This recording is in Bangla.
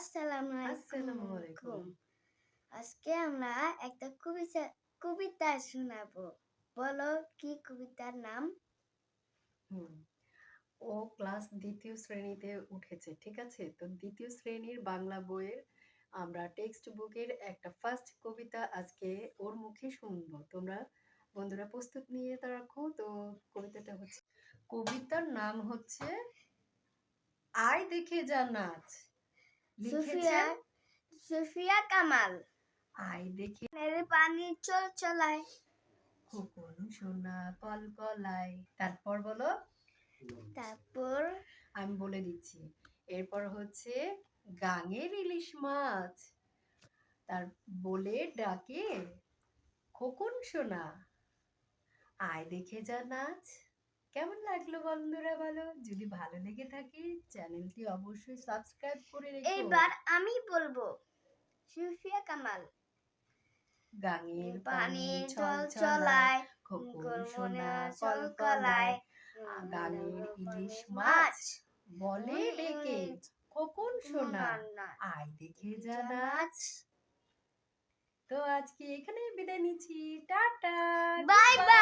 আসসালামু আসসালামু আলাইকুম। আলাইকুম। আজকে আমরা একটা কবিতা শোনাবো। বলো কি কবিতার নাম? হুম। ও ক্লাস ২য় শ্রেণীতে উঠেছে। ঠিক আছে? তো ২য় শ্রেণীর বাংলা বইয়ের আমরা টেক্সট বুকের একটা ফার্স্ট কবিতা আজকে ওর মুখে শুনবো। তোমরা বন্ধুরা প্রস্তুত নিয়ে রাখো। তো কবিতার নাম হচ্ছে আয় দেখে যা নাচ। সুফিয়া লিখেছেন সুফিয়া কামাল। আয় দেখে মেরে পানি চলায়। খোকন সোনা কলকলায়। তারপর বলো? তারপর আমি বলে দিচ্ছি। এরপর হচ্ছে গাঙের ইলিশ মাছ তার বলে ডাকে খোকন সোনা আয় দেখে যা নাচ। কেমন লাগলো বন্ধুরা বলো? যদি ভালো লেগে থাকে চ্যানেলটি অবশ্যই সাবস্ক্রাইব করে রেখো। এইবার আমি বলবো। সুফিয়া কামাল। গাঙের পানি পানি চলায় চলায় খোকন সোনা কলকলায় গাঙের ইলিশ মাছ বলে ডেকে খোকন সোনা আয় দেখে যা নাচ। তো আজকে এখানেই বিদায় নিচ্ছি। টাটা। Bye bye.